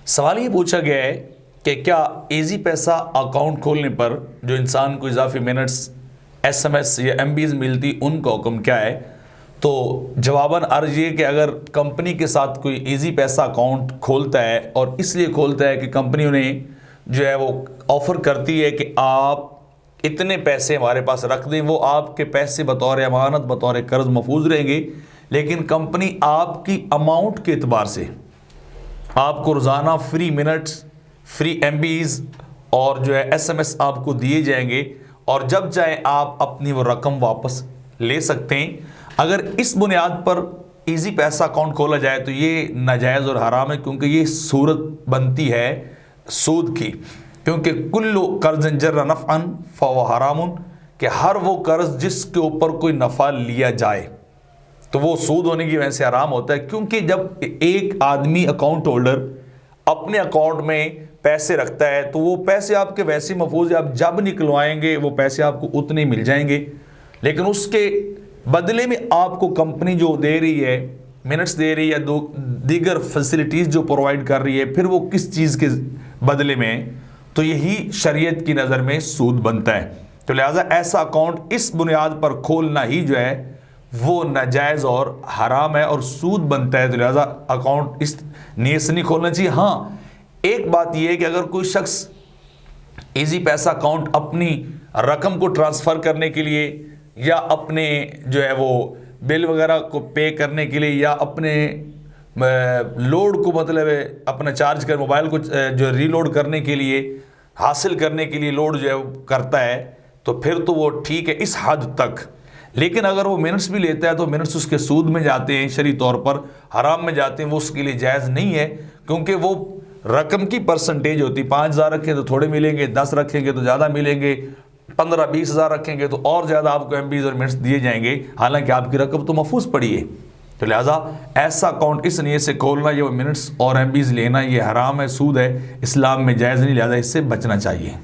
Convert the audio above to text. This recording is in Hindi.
सवाल ये पूछा गया है कि क्या इजी पैसा अकाउंट खोलने पर जो इंसान को इजाफी मिनट्स, एसएमएस या एमबीज मिलती, उनका हुक्म क्या है। तो जवाबन अर्ज ये कि अगर कंपनी के साथ कोई इजी पैसा अकाउंट खोलता है और इसलिए खोलता है कि कंपनी उन्हें जो है वो ऑफ़र करती है कि आप इतने पैसे हमारे पास रख दें, वो आपके पैसे बतौर अमानत, बतौर कर्ज महफूज रहेंगे, लेकिन कंपनी आपकी अमाउंट के एतबार से आपको रोज़ाना फ्री मिनट्स, फ्री एमबीज और जो है एसएमएस आपको दिए जाएंगे और जब चाहे आप अपनी वो रकम वापस ले सकते हैं। अगर इस बुनियाद पर इजी पैसा अकाउंट खोला जाए तो ये नाजायज़ और हराम है, क्योंकि ये सूरत बनती है सूद की, क्योंकि कुल्लु कर्ज़न जर्रा नफ़अन फ़हुव हरामुन, कि हर वो कर्ज जिसके ऊपर कोई नफ़ा लिया जाए तो वो सूद होने की वजह से हराम होता है। क्योंकि जब एक आदमी अकाउंट होल्डर अपने अकाउंट में पैसे रखता है तो वो पैसे आपके वैसे महफूज है, आप जब निकलवाएंगे वो पैसे आपको उतने मिल जाएंगे, लेकिन उसके बदले में आपको कंपनी जो दे रही है, मिनट्स दे रही है, दो दीगर फैसिलिटीज़ जो प्रोवाइड कर रही है, फिर वो किस चीज़ के बदले में, तो यही शरीयत की नज़र में सूद बनता है। तो लिहाजा ऐसा अकाउंट इस बुनियाद पर खोलना ही जो है वो नाजायज़ और हराम है और सूद बनता है। तो लिहाजा अकाउंट इस नीयत से नहीं खोलना चाहिए। हाँ, एक बात यह है कि अगर कोई शख्स इजी पैसा अकाउंट अपनी रकम को ट्रांसफ़र करने के लिए या अपने जो है वो बिल वगैरह को पे करने के लिए या अपने लोड को, मतलब अपना चार्ज कर मोबाइल को जो रीलोड करने के लिए, हासिल करने के लिए लोड जो है करता है, तो फिर तो वो ठीक है इस हद तक। लेकिन अगर वो मिनट्स भी लेता है तो मिनट्स उसके सूद में जाते हैं, शरई तौर पर हराम में जाते हैं, वो उसके लिए जायज़ नहीं है, क्योंकि वो रकम की परसेंटेज होती। 5,000 रखें तो थोड़े मिलेंगे, 10 रखेंगे तो ज़्यादा मिलेंगे, 15-20 हज़ार रखेंगे तो और ज़्यादा आपको एमबीज और मिनट्स दिए जाएंगे, हालांकि आपकी रकम तो महफूज पड़ी है। तो लिहाजा ऐसा अकाउंट इस नीयत से खोलना, ये मिनट्स और एमबीज लेना, ये हराम है, सूद है, इस्लाम में जायज़ नहीं, लिहाजा इससे बचना चाहिए।